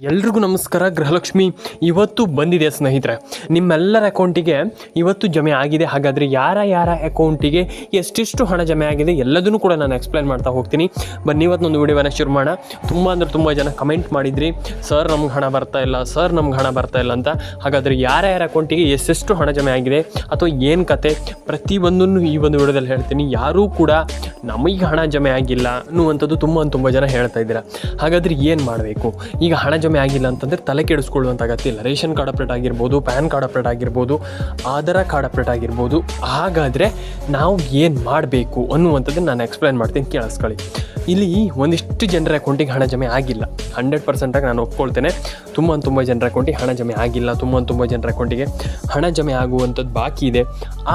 ಎಲ್ರಿಗೂ ನಮಸ್ಕಾರ. ಗೃಹಲಕ್ಷ್ಮಿ ಇವತ್ತು ಬಂದಿದೆ ಸ್ನೇಹಿತರೆ, ನಿಮ್ಮೆಲ್ಲರ ಅಕೌಂಟಿಗೆ ಇವತ್ತು ಜಮೆ ಆಗಿದೆ. ಹಾಗಾದರೆ ಯಾರ ಅಕೌಂಟಿಗೆ ಎಷ್ಟೆಷ್ಟು ಹಣ ಜಮೆ ಆಗಿದೆ ಎಲ್ಲದನ್ನು ಕೂಡ ನಾನು ಎಕ್ಸ್ಪ್ಲೈನ್ ಮಾಡ್ತಾ ಹೋಗ್ತೀನಿ. ಬನ್ನಿ ಇವತ್ತೊಂದು ವಿಡಿಯೋವನ್ನು ಶುರು ಮಾಡೋಣ. ತುಂಬ ಜನ ಕಮೆಂಟ್ ಮಾಡಿದ್ರಿ, ಸರ್ ನಮ್ಗೆ ಹಣ ಬರ್ತಾ ಇಲ್ಲ, ಸರ್ ನಮ್ಗೆ ಹಣ ಬರ್ತಾ ಇಲ್ಲ ಅಂತ. ಹಾಗಾದರೆ ಯಾರ ಅಕೌಂಟಿಗೆ ಎಷ್ಟೆಷ್ಟು ಹಣ ಜಮೆ ಆಗಿದೆ ಅಥವಾ ಏನು ಕತೆ ಪ್ರತಿಯೊಂದನ್ನು ಈ ಒಂದು ವಿಡಿಯೋದಲ್ಲಿ ಹೇಳ್ತೀನಿ. ಯಾರೂ ಕೂಡ ನಮಗೆ ಹಣ ಜಮೆ ಆಗಿಲ್ಲ ಅನ್ನುವಂಥದ್ದು ತುಂಬ ಜನ ಹೇಳ್ತಾ ಇದ್ದೀರಾ. ಹಾಗಾದರೆ ಏನು ಮಾಡಬೇಕು? ಈಗ ಹಣ ಜಮೆ ಆಗಿಲ್ಲ ಅಂತಂದರೆ ತಲೆ ಕೆಡಿಸ್ಕೊಳ್ಳುವಂಥ ಅಗತ್ಯ ಇಲ್ಲ. ರೇಷನ್ ಕಾರ್ಡ್ ಅಪ್ಡೇಟ್ ಆಗಿರ್ಬೋದು, ಪ್ಯಾನ್ ಕಾರ್ಡ್ ಅಪ್ಡೇಟ್ ಆಗಿರ್ಬೋದು, ಆಧಾರ್ ಕಾರ್ಡ್ ಅಪ್ಡೇಟ್ ಆಗಿರ್ಬೋದು. ಹಾಗಾದರೆ ನಾವು ಏನು ಮಾಡಬೇಕು ಅನ್ನುವಂಥದ್ದನ್ನು ನಾನು ಎಕ್ಸ್ಪ್ಲೈನ್ ಮಾಡ್ತೀನಿ, ಕೇಳಿಸ್ಕೊಳ್ಳಿ. ಇಲ್ಲಿ ಒಂದಿಷ್ಟು ಜನರ ಅಕೌಂಟಿಗೆ ಹಣ ಜಮೆ ಆಗಿಲ್ಲ, 100% ನಾನು ಒಪ್ಕೊಳ್ತೇನೆ. ತುಂಬ ಜನರ ಅಕೌಂಟಿಗೆ ಹಣ ಜಮೆ ಆಗಿಲ್ಲ, ತುಂಬ ಜನರ ಅಕೌಂಟಿಗೆ ಹಣ ಜಮೆ ಆಗುವಂಥದ್ದು ಬಾಕಿ ಇದೆ.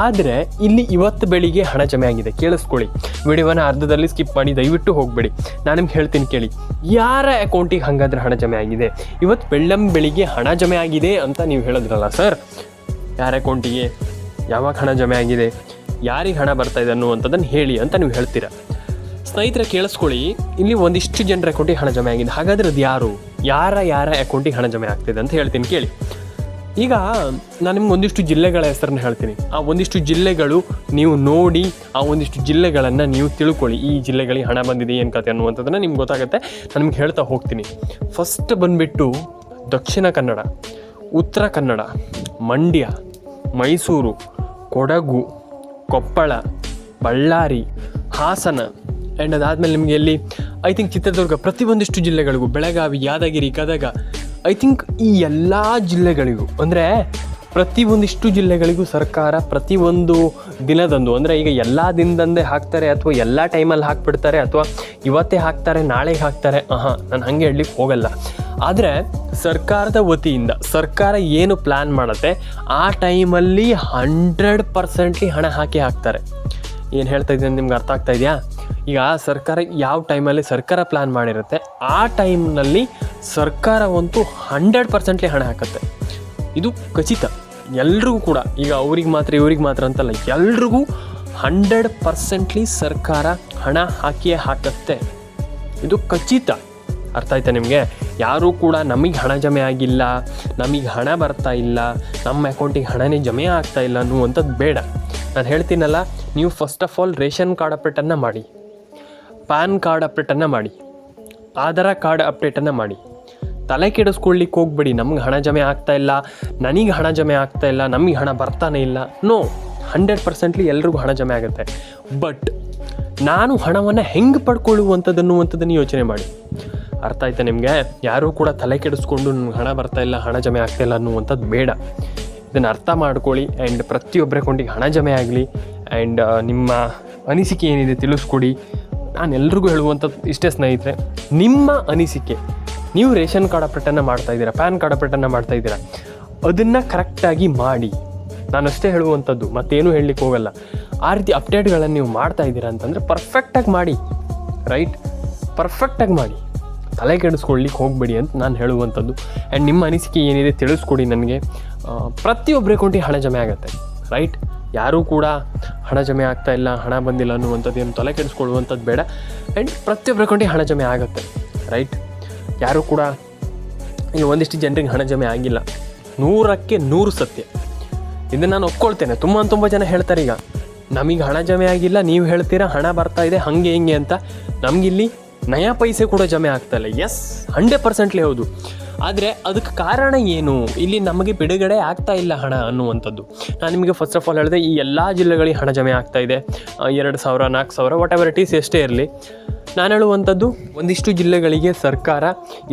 ಆದರೆ ಇಲ್ಲಿ ಇವತ್ತು ಬೆಳಿಗ್ಗೆ ಹಣ ಜಮೆ ಆಗಿದೆ. ಕೇಳಿಸ್ಕೊಳ್ಳಿ, ವಿಡಿಯೋವನ್ನು ಅರ್ಧದಲ್ಲಿ ಸ್ಕಿಪ್ ಮಾಡಿ ದಯವಿಟ್ಟು ಹೋಗಬೇಡಿ. ನಾನು ನಿಮ್ಗೆ ಹೇಳ್ತೀನಿ ಕೇಳಿ. ಯಾರ ಅಕೌಂಟಿಗೆ ಹಾಗಾದರೆ ಹಣ ಜಮೆ ಆಗಿದೆ? ಇವತ್ತು ಬೆಳಿಗ್ಗೆ ಹಣ ಜಮೆ ಆಗಿದೆ ಅಂತ ನೀವು ಹೇಳಿದ್ರಲ್ಲ ಸರ್, ಯಾರ ಅಕೌಂಟಿಗೆ ಯಾವಾಗ ಹಣ ಜಮೆ ಆಗಿದೆ, ಯಾರಿಗೆ ಹಣ ಬರ್ತಾ ಇದೆ ಅನ್ನುವಂಥದ್ದನ್ನು ಹೇಳಿ ಅಂತ ನೀವು ಹೇಳ್ತೀರಾ. ಸ್ನೇಹಿತರೆ ಕೇಳಿಸ್ಕೊಳ್ಳಿ, ಇಲ್ಲಿ ಒಂದಿಷ್ಟು ಜನರ ಅಕೌಂಟಿಗೆ ಹಣ ಜಮೆ ಆಗಿದೆ. ಹಾಗಾದರೆ ಅದು ಯಾರ ಅಕೌಂಟಿಗೆ ಹಣ ಜಮೆ ಆಗ್ತಿದೆ ಅಂತ ಹೇಳ್ತೀನಿ ಕೇಳಿ. ಈಗ ನಾನು ನಿಮ್ಗೆ ಒಂದಿಷ್ಟು ಜಿಲ್ಲೆಗಳ ಹೆಸರನ್ನು ಹೇಳ್ತೀನಿ. ಆ ಒಂದಿಷ್ಟು ಜಿಲ್ಲೆಗಳು ನೀವು ನೋಡಿ, ಆ ಒಂದಿಷ್ಟು ಜಿಲ್ಲೆಗಳನ್ನು ನೀವು ತಿಳ್ಕೊಳ್ಳಿ. ಈ ಜಿಲ್ಲೆಗಳಿಗೆ ಹಣ ಬಂದಿದೆ ಏನು ಕತೆ ಅನ್ನುವಂಥದ್ದನ್ನು ನಿಮ್ಗೆ ಗೊತ್ತಾಗುತ್ತೆ. ನಾನು ನಿಮ್ಗೆ ಹೇಳ್ತಾ ಹೋಗ್ತೀನಿ. ಫಸ್ಟ್ ಬಂದುಬಿಟ್ಟು ದಕ್ಷಿಣ ಕನ್ನಡ, ಉತ್ತರ ಕನ್ನಡ, ಮಂಡ್ಯ, ಮೈಸೂರು, ಕೊಡಗು, ಕೊಪ್ಪಳ, ಬಳ್ಳಾರಿ, ಹಾಸನ, ಆ್ಯಂಡ್ ಅದಾದಮೇಲೆ ನಿಮಗೆ ಎಲ್ಲಿ ಐ ಥಿಂಕ್ ಚಿತ್ರದುರ್ಗ, ಪ್ರತಿಯೊಂದಿಷ್ಟು ಜಿಲ್ಲೆಗಳಿಗೂ, ಬೆಳಗಾವಿ, ಯಾದಗಿರಿ, ಗದಗ, ಐ ಥಿಂಕ್ ಈ ಎಲ್ಲ ಜಿಲ್ಲೆಗಳಿಗೂ, ಅಂದರೆ ಪ್ರತಿಯೊಂದಿಷ್ಟು ಜಿಲ್ಲೆಗಳಿಗೂ ಸರ್ಕಾರ ಪ್ರತಿಯೊಂದು ದಿನದಂದು, ಅಂದರೆ ಈಗ ಎಲ್ಲ ದಿನದಂದೇ ಹಾಕ್ತಾರೆ ಅಥವಾ ಎಲ್ಲ ಟೈಮಲ್ಲಿ ಹಾಕ್ಬಿಡ್ತಾರೆ ಅಥವಾ ಇವತ್ತೇ ಹಾಕ್ತಾರೆ ನಾಳೆಗೆ ಹಾಕ್ತಾರೆ, ನಾನು ಹಾಗೆ ಹೇಳಲಿಕ್ಕೆ ಹೋಗಲ್ಲ. ಆದರೆ ಸರ್ಕಾರದ ವತಿಯಿಂದ ಸರ್ಕಾರ ಏನು ಪ್ಲ್ಯಾನ್ ಮಾಡುತ್ತೆ ಆ ಟೈಮಲ್ಲಿ 100% ಹಣ ಹಾಕ್ತಾರೆ. ಏನು ಹೇಳ್ತಾ ಇದ್ದೀನಿ ನಿಮ್ಗೆ ಅರ್ಥ ಆಗ್ತಾ ಇದೆಯಾ? ಈಗ ಸರ್ಕಾರ ಯಾವ ಟೈಮಲ್ಲಿ ಸರ್ಕಾರ ಪ್ಲ್ಯಾನ್ ಮಾಡಿರುತ್ತೆ ಆ ಟೈಮ್ನಲ್ಲಿ ಸರ್ಕಾರವಂತೂ 100% ಹಣ ಹಾಕುತ್ತೆ. ಇದು ಖಚಿತ, ಎಲ್ರಿಗೂ ಕೂಡ. ಈಗ ಅವ್ರಿಗೆ ಮಾತ್ರ ಇವ್ರಿಗೆ ಮಾತ್ರ ಅಂತಲ್ಲ, ಎಲ್ರಿಗೂ 100% ಸರ್ಕಾರ ಹಣ ಹಾಕಿಯೇ ಹಾಕತ್ತೆ. ಇದು ಖಚಿತ. ಅರ್ಥ ಆಯ್ತಾ ನಿಮಗೆ? ಯಾರೂ ಕೂಡ ನಮಗೆ ಹಣ ಜಮೆ ಆಗಿಲ್ಲ, ನಮಗೆ ಹಣ ಬರ್ತಾ ಇಲ್ಲ, ನಮ್ಮ ಅಕೌಂಟಿಗೆ ಹಣನೇ ಜಮೆ ಆಗ್ತಾ ಇಲ್ಲ ಅನ್ನುವಂಥದ್ದು ಬೇಡ. ನಾನು ಹೇಳ್ತೀನಲ್ಲ, ನೀವು first of all ration card ಅಪ್ಡೇಟನ್ನು ಮಾಡಿ, ಪ್ಯಾನ್ ಕಾರ್ಡ್ ಅಪ್ಡೇಟನ್ನು ಮಾಡಿ, ಆಧಾರ್ ಕಾರ್ಡ್ ಅಪ್ಡೇಟನ್ನು ಮಾಡಿ. ತಲೆ ಕೆಡಿಸ್ಕೊಳ್ಳಿಕ್ಕೆ ಹೋಗ್ಬೇಡಿ. ನಮ್ಗೆ ಹಣ ಜಮೆ ಆಗ್ತಾ ಇಲ್ಲ, ನನಗೆ ಹಣ ಜಮೆ ಆಗ್ತಾ ಇಲ್ಲ, ನಮಗೆ ಹಣ ಬರ್ತಾನೆ ಇಲ್ಲ. ನೋ, 100% ಎಲ್ರಿಗೂ ಹಣ ಜಮೆ ಆಗುತ್ತೆ. ಬಟ್ ನಾನು ಹಣವನ್ನು ಹೆಂಗೆ ಪಡ್ಕೊಳ್ಳುವಂಥದ್ದನ್ನು ಯೋಚನೆ ಮಾಡಿ. ಅರ್ಥ ಆಯ್ತಾ ನಿಮಗೆ? ಯಾರೂ ಕೂಡ ತಲೆ ಕೆಡಿಸ್ಕೊಂಡು ನನಗೆ ಹಣ ಬರ್ತಾ ಇಲ್ಲ, ಹಣ ಜಮೆ ಆಗ್ತಾ ಇಲ್ಲ ಅನ್ನುವಂಥದ್ದು ಬೇಡ. ಇದನ್ನು ಅರ್ಥ ಮಾಡ್ಕೊಳ್ಳಿ. ಆ್ಯಂಡ್ ಪ್ರತಿಯೊಬ್ಬರ ಅಕೌಂಟಿಗೆ ಹಣ ಜಮೆ ಆಗಲಿ. ಆ್ಯಂಡ್ ನಿಮ್ಮ ಅನಿಸಿಕೆ ಏನಿದೆ ತಿಳಿಸ್ಕೊಡಿ. ನಾನು ಎಲ್ರಿಗೂ ಹೇಳುವಂಥದ್ದು ಇಷ್ಟೇ ಸ್ನೇಹಿತರೆ, ನಿಮ್ಮ ಅನಿಸಿಕೆ, ನೀವು ರೇಷನ್ ಕಾರ್ಡ್ ಅಪ್ಡೇಟನ್ನು ಮಾಡ್ತಾಯಿದ್ದೀರಾ, ಪ್ಯಾನ್ ಕಾರ್ಡ್ ಅಪ್ಡೇಟನ್ನು ಮಾಡ್ತಾಯಿದ್ದೀರಾ, ಅದನ್ನು ಕರೆಕ್ಟಾಗಿ ಮಾಡಿ. ನಾನು ಅಷ್ಟೇ ಹೇಳುವಂಥದ್ದು, ಮತ್ತೇನೂ ಹೇಳಲಿಕ್ಕೆ ಹೋಗಲ್ಲ. ಆ ರೀತಿ ಅಪ್ಡೇಟ್ಗಳನ್ನು ನೀವು ಮಾಡ್ತಾಯಿದ್ದೀರಾ ಅಂತಂದರೆ ಪರ್ಫೆಕ್ಟಾಗಿ ಮಾಡಿ, ರೈಟ್? ಪರ್ಫೆಕ್ಟಾಗಿ ಮಾಡಿ, ತಲೆ ಕೆಡಿಸ್ಕೊಳ್ಳಿಕ್ಕೆ ಹೋಗಬೇಡಿ ಅಂತ ನಾನು ಹೇಳುವಂಥದ್ದು. ಆ್ಯಂಡ್ ನಿಮ್ಮ ಅನಿಸಿಕೆ ಏನಿದೆ ತಿಳಿಸ್ಕೊಡಿ ನನಗೆ. ಪ್ರತಿಯೊಬ್ಬರ ಅಕೌಂಟಿಗೆ ಹಣ ಜಮೆ ಆಗುತ್ತೆ, ರೈಟ್? ಯಾರೂ ಕೂಡ ಹಣ ಜಮೆ ಆಗ್ತಾ ಇಲ್ಲ, ಹಣ ಬಂದಿಲ್ಲ ಅನ್ನುವಂಥದ್ದು ಏನು ತಲೆ ಕೆಡಿಸ್ಕೊಳ್ಳುವಂಥದ್ದು ಬೇಡ. ಆ್ಯಂಡ್ ಪ್ರತಿಯೊಬ್ಬರ ಅಕೌಂಟಿಗೆ ಹಣ ಜಮೆ ಆಗುತ್ತೆ, ರೈಟ್? ಯಾರೂ ಕೂಡ ಈಗ ಒಂದಿಷ್ಟು ಜನರಿಗೆ ಹಣ ಜಮೆ ಆಗಿಲ್ಲ, 100ಕ್ಕೆ 100 ಸತ್ಯ. ಇದನ್ನು ನಾನು ಒಪ್ಕೊಳ್ತೇನೆ. ತುಂಬ ಜನ ಹೇಳ್ತಾರೆ, ಈಗ ನಮಗೆ ಹಣ ಜಮೆ ಆಗಿಲ್ಲ, ನೀವು ಹೇಳ್ತೀರಾ ಹಣ ಬರ್ತಾ ಇದೆ ಹಾಗೆ ಹಿಂಗೆ ಅಂತ. ನಮಗಿಲ್ಲಿ ನಯಾ ಪೈಸೆ ಕೂಡ ಜಮೆ ಆಗ್ತಾಯಿಲ್ಲ. ಎಸ್, 100% ಹೌದು. ಆದರೆ ಅದಕ್ಕೆ ಕಾರಣ ಏನು? ಇಲ್ಲಿ ನಮಗೆ ಬಿಡುಗಡೆ ಆಗ್ತಾ ಇಲ್ಲ ಹಣ ಅನ್ನುವಂಥದ್ದು. ನಾನು ನಿಮಗೆ ಫಸ್ಟ್ ಆಫ್ ಆಲ್ ಹೇಳಿದೆ, ಈ ಎಲ್ಲ ಜಿಲ್ಲೆಗಳಿಗೆ ಹಣ ಜಮೆ ಆಗ್ತಾಯಿದೆ. 2,000, 4,000, ವಾಟ್ ಎವರ್ ಇಟ್ ಈಸ್, ಎಷ್ಟೇ ಇರಲಿ. ನಾನು ಹೇಳುವಂಥದ್ದು, ಒಂದಿಷ್ಟು ಜಿಲ್ಲೆಗಳಿಗೆ ಸರ್ಕಾರ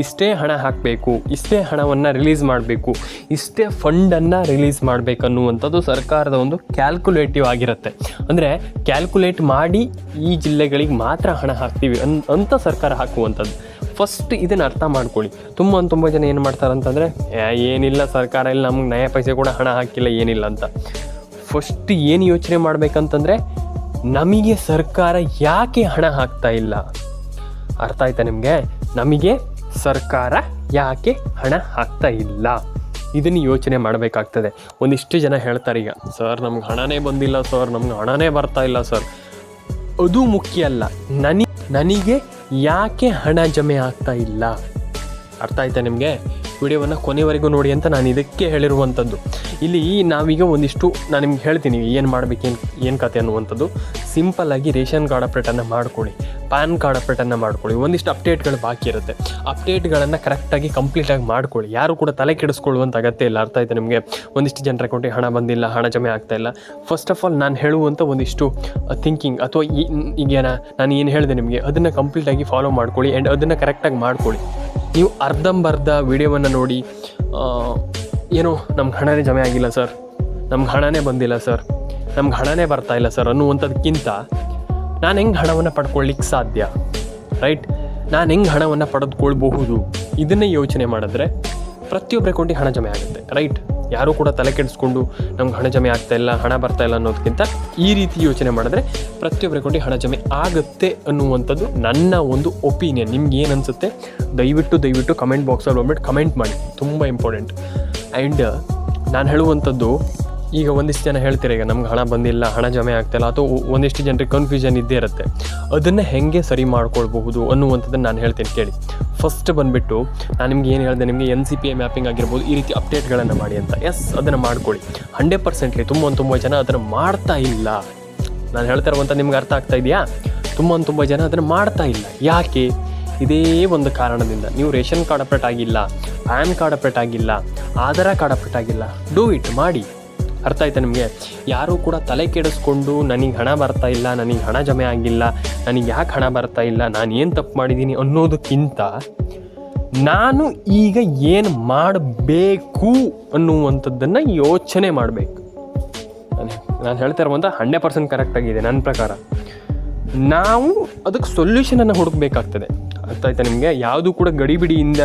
ಇಷ್ಟೇ ಹಣ ಹಾಕಬೇಕು, ಇಷ್ಟೇ ಹಣವನ್ನು ರಿಲೀಸ್ ಮಾಡಬೇಕು, ಇಷ್ಟೇ ಫಂಡನ್ನು ರಿಲೀಸ್ ಮಾಡಬೇಕನ್ನುವಂಥದ್ದು ಸರ್ಕಾರದ ಒಂದು ಕ್ಯಾಲ್ಕುಲೇಟಿವ್ ಆಗಿರುತ್ತೆ. ಅಂದರೆ ಕ್ಯಾಲ್ಕುಲೇಟ್ ಮಾಡಿ ಈ ಜಿಲ್ಲೆಗಳಿಗೆ ಮಾತ್ರ ಹಣ ಹಾಕ್ತೀವಿ ಅಂತ ಸರ್ಕಾರ ಹಾಕುವಂಥದ್ದು. ಫಸ್ಟ್ ಇದನ್ನು ಅರ್ಥ ಮಾಡ್ಕೊಳ್ಳಿ. ತುಂಬ ಜನ ಏನು ಮಾಡ್ತಾರೆ ಅಂತಂದರೆ, ಏನಿಲ್ಲ ಸರ್ಕಾರ ಇಲ್ಲ, ನಮಗೆ ನಯ ಪೈಸೆ ಕೂಡ ಹಣ ಹಾಕಿಲ್ಲ, ಏನಿಲ್ಲ ಅಂತ. ಫಸ್ಟ್ ಏನು ಯೋಚನೆ ಮಾಡಬೇಕಂತಂದರೆ, ನಮಗೆ ಸರ್ಕಾರ ಯಾಕೆ ಹಣ ಹಾಕ್ತಾ ಇಲ್ಲ? ಅರ್ಥ ಆಯ್ತಾ ನಿಮಗೆ? ನಮಗೆ ಸರ್ಕಾರ ಯಾಕೆ ಹಣ ಹಾಕ್ತಾ ಇಲ್ಲ, ಇದನ್ನು ಯೋಚನೆ ಮಾಡಬೇಕಾಗ್ತದೆ. ಒಂದಿಷ್ಟು ಜನ ಹೇಳ್ತಾರೆ, ಈಗ ಸರ್ ನಮ್ಗೆ ಹಣನೇ ಬಂದಿಲ್ಲ ಸರ್, ನಮ್ಗೆ ಹಣನೇ ಬರ್ತಾ ಇಲ್ಲ ಸರ್. ಅದು ಮುಖ್ಯ ಅಲ್ಲ. ನನಗೆ ಯಾಕೆ ಹಣ ಜಮೆ ಆಗ್ತಾ ಇಲ್ಲ, ಅರ್ಥ ಆಯ್ತಾ ನಿಮಗೆ? ವಿಡಿಯೋವನ್ನು ಕೊನೆವರೆಗೂ ನೋಡಿ ಅಂತ ನಾನು ಇದಕ್ಕೆ ಹೇಳಿರುವಂಥದ್ದು. ಇಲ್ಲಿ ನಾವೀಗ ಒಂದಿಷ್ಟು ನಾನು ನಿಮ್ಗೆ ಹೇಳ್ತೀನಿ ಏನು ಮಾಡಬೇಕು, ಏನು ಕತೆ ಅನ್ನುವಂಥದ್ದು. ಸಿಂಪಲ್ಲಾಗಿ ರೇಷನ್ ಕಾರ್ಡ್ ಅಪ್ಡೇಟನ್ನು ಮಾಡ್ಕೊಳ್ಳಿ, ಪ್ಯಾನ್ ಕಾರ್ಡ್ ಅಪ್ಡೇಟನ್ನು ಮಾಡ್ಕೊಳ್ಳಿ. ಒಂದಿಷ್ಟು ಅಪ್ಡೇಟ್ಗಳು ಬಾಕಿ ಇರುತ್ತೆ, ಅಪ್ಡೇಟ್ಗಳನ್ನು ಕರೆಕ್ಟಾಗಿ ಕಂಪ್ಲೀಟಾಗಿ ಮಾಡ್ಕೊಳ್ಳಿ. ಯಾರು ಕೂಡ ತಲೆ ಕೆಡಿಸ್ಕೊಳ್ಳುವಂಥ ಅಗತ್ಯ ಇಲ್ಲ. ಅರ್ಥ ಆಯ್ತಾ ನಿಮಗೆ? ಒಂದಿಷ್ಟು ಜನರ ಅಕೌಂಟಿಗೆ ಹಣ ಬಂದಿಲ್ಲ, ಹಣ ಜಮೆ ಆಗ್ತಾಯಿಲ್ಲ. ಫಸ್ಟ್ ಆಫ್ ಆಲ್ ನಾನು ಹೇಳುವಂಥ ಒಂದಿಷ್ಟು ಥಿಂಕಿಂಗ್ ಅಥವಾ ಈಗ ನಾನು ಏನು ಹೇಳಿದೆ ನಿಮಗೆ, ಅದನ್ನು ಕಂಪ್ಲೀಟಾಗಿ ಫಾಲೋ ಮಾಡ್ಕೊಳ್ಳಿ ಆ್ಯಂಡ್ ಅದನ್ನು ಕರೆಕ್ಟಾಗಿ ಮಾಡ್ಕೊಳ್ಳಿ. ನೀವು ಅರ್ಧಂಬರ್ಧ ವಿಡಿಯೋವನ್ನು ನೋಡಿ ಏನೋ ನಮ್ಗೆ ಹಣನೇ ಜಮೆ ಆಗಿಲ್ಲ ಸರ್, ನಮ್ಗೆ ಹಣನೇ ಬಂದಿಲ್ಲ ಸರ್, ನಮ್ಗೆ ಹಣನೇ ಬರ್ತಾಯಿಲ್ಲ ಸರ್ ಅನ್ನುವಂಥದ್ದಕ್ಕಿಂತ ನಾನು ಹೆಂಗೆ ಹಣವನ್ನು ಪಡ್ಕೊಳ್ಳಿಕ್ಕೆ ಸಾಧ್ಯ, ರೈಟ್? ನಾನು ಹೆಂಗೆ ಹಣವನ್ನು ಪಡೆದುಕೊಳ್ಬಹುದು, ಇದನ್ನೇ ಯೋಚನೆ ಮಾಡಿದ್ರೆ ಪ್ರತಿಯೊಬ್ಬರ ಅಕೌಂಟಿಗೆ ಹಣ ಜಮೆ ಆಗುತ್ತೆ, ರೈಟ್? ಯಾರೂ ಕೂಡ ತಲೆ ಕೆಡಿಸ್ಕೊಂಡು ನಮ್ಗೆ ಹಣ ಜಮೆ ಆಗ್ತಾಯಿಲ್ಲ, ಹಣ ಬರ್ತಾಯಿಲ್ಲ ಅನ್ನೋದಕ್ಕಿಂತ ಈ ರೀತಿ ಯೋಚನೆ ಮಾಡಿದ್ರೆ ಪ್ರತಿಯೊಬ್ಬರ ಅಕೌಂಟಿಗೆ ಹಣ ಜಮೆ ಆಗುತ್ತೆ ಅನ್ನುವಂಥದ್ದು ನನ್ನ ಒಂದು ಒಪಿನಿಯನ್. ನಿಮ್ಗೆ ಏನು ಅನಿಸುತ್ತೆ ದಯವಿಟ್ಟು ಕಮೆಂಟ್ ಬಾಕ್ಸಲ್ಲಿ ಹೋಗ್ಬಿಟ್ಟು ಕಮೆಂಟ್ ಮಾಡಿ, ತುಂಬ ಇಂಪಾರ್ಟೆಂಟ್. ಆ್ಯಂಡ್ ನಾನು ಹೇಳುವಂಥದ್ದು, ಈಗ ಒಂದಿಷ್ಟು ಜನ ಹೇಳ್ತೀರ ಈಗ ನಮ್ಗೆ ಹಣ ಬಂದಿಲ್ಲ, ಹಣ ಜಮೆ ಆಗ್ತಾಯಿಲ್ಲ, ಅಥವಾ ಒಂದಿಷ್ಟು ಜನರಿಗೆ ಕನ್ಫ್ಯೂಷನ್ ಇದ್ದೇ ಇರುತ್ತೆ. ಅದನ್ನು ಹೇಗೆ ಸರಿ ಮಾಡ್ಕೊಳ್ಬಹುದು ಅನ್ನುವಂಥದ್ದನ್ನು ನಾನು ಹೇಳ್ತೀನಿ ಕೇಳಿ. ಫಸ್ಟ್ ಬಂದುಬಿಟ್ಟು ನಾನು ನಿಮ್ಗೆ ಏನು ಹೇಳಿದೆ, ನಿಮಗೆ NCPA ಮ್ಯಾಪಿಂಗ್ ಆಗಿರ್ಬೋದು, ಈ ರೀತಿ ಅಪ್ಡೇಟ್ಗಳನ್ನು ಮಾಡಿ ಅಂತ. ಎಸ್, ಅದನ್ನು ಮಾಡ್ಕೊಳ್ಳಿ 100%. ತುಂಬ ಜನ ಅದನ್ನು ಮಾಡ್ತಾ ಇಲ್ಲ. ನಾನು ಹೇಳ್ತಾ ಇರುವಂಥ ನಿಮ್ಗೆ ಅರ್ಥ ಆಗ್ತಾ ಇದೆಯಾ? ತುಂಬ ಜನ ಅದನ್ನು ಮಾಡ್ತಾ ಇಲ್ಲ. ಯಾಕೆ? ಇದೇ ಒಂದು ಕಾರಣದಿಂದ. ನೀವು ರೇಷನ್ ಕಾರ್ಡ್ ಅಪ್ಡೇಟ್ ಆಗಿಲ್ಲ, ಪ್ಯಾನ್ ಕಾರ್ಡ್ ಅಪ್ಡೇಟ್ ಆಗಿಲ್ಲ, ಆಧಾರ್ ಕಾರ್ಡ್ ಅಪ್ಡೇಟ್ ಆಗಿಲ್ಲ, ಡೂ ಇಟ್, ಮಾಡಿ. ಅರ್ಥ ಆಯ್ತಾ ನಿಮಗೆ? ಯಾರೂ ಕೂಡ ತಲೆ ಕೆಡಿಸ್ಕೊಂಡು ನನಗೆ ಹಣ ಬರ್ತಾ ಇಲ್ಲ, ನನಗೆ ಹಣ ಜಮೆ ಆಗಿಲ್ಲ, ನನಗೆ ಯಾಕೆ ಹಣ ಬರ್ತಾ ಇಲ್ಲ, ನಾನು ಏನು ತಪ್ಪು ಮಾಡಿದ್ದೀನಿ ಅನ್ನೋದಕ್ಕಿಂತ ನಾನು ಈಗ ಏನು ಮಾಡಬೇಕು ಅನ್ನುವಂಥದ್ದನ್ನು ಯೋಚನೆ ಮಾಡಬೇಕು. ನಾನು ಹೇಳ್ತಾ ಇರುವಂಥ 100% ಕರೆಕ್ಟಾಗಿದೆ ನನ್ನ ಪ್ರಕಾರ. ನಾವು ಅದಕ್ಕೆ ಸೊಲ್ಯೂಷನನ್ನು ಹುಡುಕಬೇಕಾಗ್ತದೆ. ಅರ್ಥ ಆಯ್ತಾ ನಿಮಗೆ? ಯಾವುದು ಕೂಡ ಗಡಿಬಿಡಿಯಿಂದ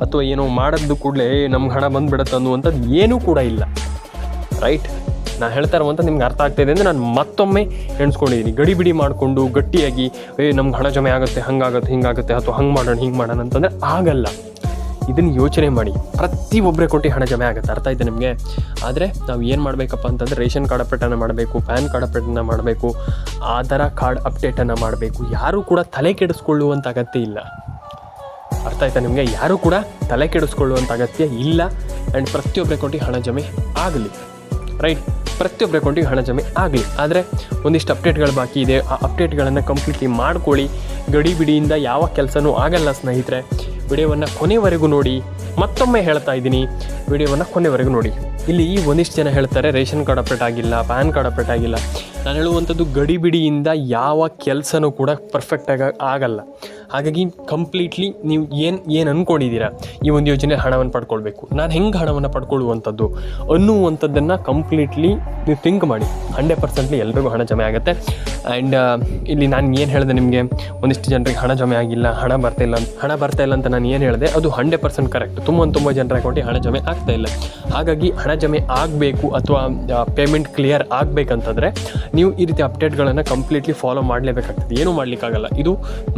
ಅಥವಾ ಏನೋ ಮಾಡೋದು ಕೂಡಲೇ ನಮ್ಗೆ ಹಣ ಬಂದುಬಿಡುತ್ತೆ ಅನ್ನುವಂಥದ್ದು ಏನೂ ಕೂಡ ಇಲ್ಲ, ರೈಟ್? ನಾನು ಹೇಳ್ತಾ ಇರುವಂಥ ನಿಮ್ಗೆ ಅರ್ಥ ಆಗ್ತಾಯಿದೆ ಅಂದರೆ ನಾನು ಮತ್ತೊಮ್ಮೆ ಎಣಿಸ್ಕೊಂಡಿದ್ದೀನಿ. ಗಡಿಬಿಡಿ ಮಾಡಿಕೊಂಡು ಗಟ್ಟಿಯಾಗಿ ನಮ್ಗೆ ಹಣ ಜಮೆ ಆಗುತ್ತೆ, ಹಂಗಾಗುತ್ತೆ, ಹಿಂಗಾಗುತ್ತೆ, ಅಥವಾ ಹಂಗೆ ಮಾಡೋಣ, ಹಿಂಗೆ ಮಾಡೋಣ ಅಂತಂದರೆ ಆಗಲ್ಲ. ಇದನ್ನು ಯೋಚನೆ ಮಾಡಿ. ಪ್ರತಿಯೊಬ್ಬರೇ ಕೊಟ್ಟು ಹಣ ಜಮೆ ಆಗುತ್ತೆ. ಅರ್ಥ ಆಯ್ತು ನಿಮಗೆ? ಆದರೆ ನಾವು ಏನು ಮಾಡಬೇಕಪ್ಪ ಅಂತಂದರೆ ರೇಷನ್ ಕಾರ್ಡ್ ಅಪ್ಡೇಟನ್ನು ಮಾಡಬೇಕು, ಪ್ಯಾನ್ ಕಾರ್ಡ್ ಅಪ್ಡೇಟನ್ನು ಮಾಡಬೇಕು, ಆಧಾರ್ ಕಾರ್ಡ್ ಅಪ್ಡೇಟನ್ನು ಮಾಡಬೇಕು. ಯಾರೂ ಕೂಡ ತಲೆ ಕೆಡಿಸ್ಕೊಳ್ಳುವಂಥ ಅಗತ್ಯ ಇಲ್ಲ. ಅರ್ಥ ಆಯ್ತಾ ನಿಮಗೆ? ಯಾರೂ ಕೂಡ ತಲೆ ಕೆಡಿಸ್ಕೊಳ್ಳುವಂಥ ಅಗತ್ಯ ಇಲ್ಲ. ಆ್ಯಂಡ್ ಪ್ರತಿಯೊಬ್ಬರ ಅಕೌಂಟಿಗೆ ಹಣ ಜಮೆ ಆಗಲಿ, ರೈಟ್? ಪ್ರತಿಯೊಬ್ಬರ ಅಕೌಂಟಿಗೆ ಹಣ ಜಮೆ ಆಗಲಿ. ಆದರೆ ಒಂದಿಷ್ಟು ಅಪ್ಡೇಟ್ಗಳು ಬಾಕಿ ಇದೆ, ಆ ಅಪ್ಡೇಟ್ಗಳನ್ನು ಕಂಪ್ಲೀಟ್ಲಿ ಮಾಡ್ಕೊಳ್ಳಿ. ಗಡಿಬಿಡಿಯಿಂದ ಯಾವ ಕೆಲಸನೂ ಆಗಲ್ಲ ಸ್ನೇಹಿತರೆ. ವಿಡಿಯೋವನ್ನು ಕೊನೆವರೆಗೂ ನೋಡಿ. ಮತ್ತೊಮ್ಮೆ ಹೇಳ್ತಾ ಇದ್ದೀನಿ, ವಿಡಿಯೋವನ್ನು ಕೊನೆವರೆಗೂ ನೋಡಿ. ಇಲ್ಲಿ ಒಂದಿಷ್ಟು ಜನ ಹೇಳ್ತಾರೆ ರೇಷನ್ ಕಾರ್ಡ್ ಅಪ್ಡೇಟ್ ಆಗಿಲ್ಲ, ಪ್ಯಾನ್ ಕಾರ್ಡ್ ಅಪ್ಡೇಟ್ ಆಗಿಲ್ಲ. ನಾನು ಹೇಳುವಂಥದ್ದು ಗಡಿಬಿಡಿಯಿಂದ ಯಾವ ಕೆಲಸನೂ ಕೂಡ ಪರ್ಫೆಕ್ಟಾಗಿ ಆಗಲ್ಲ. ಹಾಗಾಗಿ ಕಂಪ್ಲೀಟ್ಲಿ ನೀವು ಏನು ಅಂದ್ಕೊಂಡಿದ್ದೀರಾ, ಈ ಒಂದು ಯೋಜನೆ ಹಣವನ್ನು ಪಡ್ಕೊಳ್ಬೇಕು, ನಾನು ಹೆಂಗೆ ಹಣವನ್ನು ಪಡ್ಕೊಳ್ಳುವಂಥದ್ದು ಅನ್ನುವಂಥದ್ದನ್ನು ಕಂಪ್ಲೀಟ್ಲಿ ನೀವು ಥಿಂಕ್ ಮಾಡಿ. 100% ಎಲ್ರಿಗೂ ಹಣ ಜಮೆ ಆಗುತ್ತೆ. ಆ್ಯಂಡ್ ಇಲ್ಲಿ ನಾನು ಏನು ಹೇಳಿದೆ ನಿಮಗೆ, ಒಂದಿಷ್ಟು ಜನರಿಗೆ ಹಣ ಜಮೆ ಆಗಿಲ್ಲ, ಹಣ ಬರ್ತಾಯಿಲ್ಲ ಅಂತ ನಾನು ಏನು ಹೇಳಿದೆ ಅದು 100% ಕರೆಕ್ಟ್. ತುಂಬ ಜನರ ಅಕೌಂಟಿಗೆ ಹಣ ಜಮೆ ಆಗ್ತಾಯಿಲ್ಲ. ಹಾಗಾಗಿ ಹಣ ಜಮೆ ಆಗಬೇಕು ಅಥವಾ ಪೇಮೆಂಟ್ ಕ್ಲಿಯರ್ ಆಗಬೇಕಂತಂದರೆ ನೀವು ಈ ರೀತಿ ಅಪ್ಡೇಟ್ಗಳನ್ನು ಕಂಪ್ಲೀಟ್ಲಿ ಫಾಲೋ ಮಾಡಲೇಬೇಕಾಗ್ತದೆ. ಏನೂ ಮಾಡಲಿಕ್ಕಾಗಲ್ಲ. ಇದು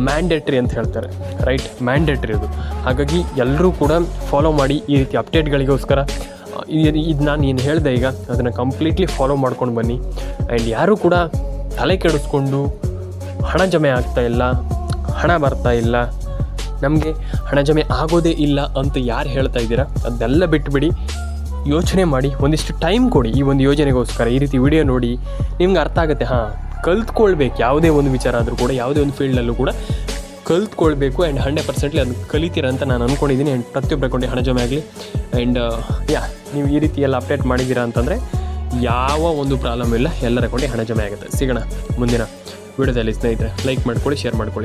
ಮ್ಯಾಂಡೇಟ್ರಿ ಅಂತ ಹೇಳ್ತಾರೆ, ರೈಟ್? ಮ್ಯಾಂಡೇಟ್ರಿ ಇದು. ಹಾಗಾಗಿ ಎಲ್ಲರೂ ಕೂಡ ಫಾಲೋ ಮಾಡಿ ಈ ರೀತಿ ಅಪ್ಡೇಟ್ಗಳಿಗೋಸ್ಕರ. ಇದು ನಾನು ಏನು ಹೇಳಿದೆ ಈಗ ಅದನ್ನು ಕಂಪ್ಲೀಟ್ಲಿ ಫಾಲೋ ಮಾಡ್ಕೊಂಡು ಬನ್ನಿ. ಆ್ಯಂಡ್ ಯಾರೂ ಕೂಡ ತಲೆ ಕೆಡಿಸ್ಕೊಂಡು ಹಣ ಜಮೆ ಆಗ್ತಾಯಿಲ್ಲ, ಹಣ ಬರ್ತಾ ಇಲ್ಲ, ನಮಗೆ ಹಣ ಜಮೆ ಆಗೋದೇ ಇಲ್ಲ ಅಂತ ಯಾರು ಹೇಳ್ತಾ ಇದ್ದೀರಾ ಅದೆಲ್ಲ ಬಿಟ್ಟುಬಿಡಿ. ಯೋಚನೆ ಮಾಡಿ, ಒಂದಿಷ್ಟು ಟೈಮ್ ಕೊಡಿ ಈ ಒಂದು ಯೋಜನೆಗೋಸ್ಕರ. ಈ ರೀತಿ ವಿಡಿಯೋ ನೋಡಿ, ನಿಮ್ಗೆ ಅರ್ಥ ಆಗುತ್ತೆ. ಕಲ್ತ್ಕೊಳ್ಬೇಕು. ಯಾವುದೇ ಒಂದು ವಿಚಾರ ಆದರೂ ಕೂಡ, ಯಾವುದೇ ಒಂದು ಫೀಲ್ಡಲ್ಲೂ ಕೂಡ ಕಲ್ತ್ಕೊಳ್ಬೇಕು. ಆ್ಯಂಡ್ 100% ಅದನ್ನು ಕಲಿತೀರ ಅಂತ ನಾನು ಅಂದ್ಕೊಂಡಿದ್ದೀನಿ. ಆ್ಯಂಡ್ ಪ್ರತಿಯೊಬ್ಬರ ಅಕೌಂಟಿಗೆ ಹಣ ಜಮೆ ಆಗಲಿ. ಆ್ಯಂಡ್ ನೀವು ಈ ರೀತಿ ಎಲ್ಲ ಅಪ್ಡೇಟ್ ಮಾಡಿದ್ದೀರಾ ಅಂತಂದರೆ ಯಾವ ಒಂದು ಪ್ರಾಬ್ಲಮ್ ಇಲ್ಲ, ಎಲ್ಲರ ಅಕೌಂಟಿಗೆ ಹಣ ಜಮೆ ಆಗುತ್ತೆ. ಸಿಗೋಣ ಮುಂದಿನ ವಿಡಿಯೋದಲ್ಲಿ ಸ್ನೇಹಿತರೆ. ಲೈಕ್ ಮಾಡ್ಕೊಳ್ಳಿ, ಶೇರ್ ಮಾಡ್ಕೊಳ್ಳಿ.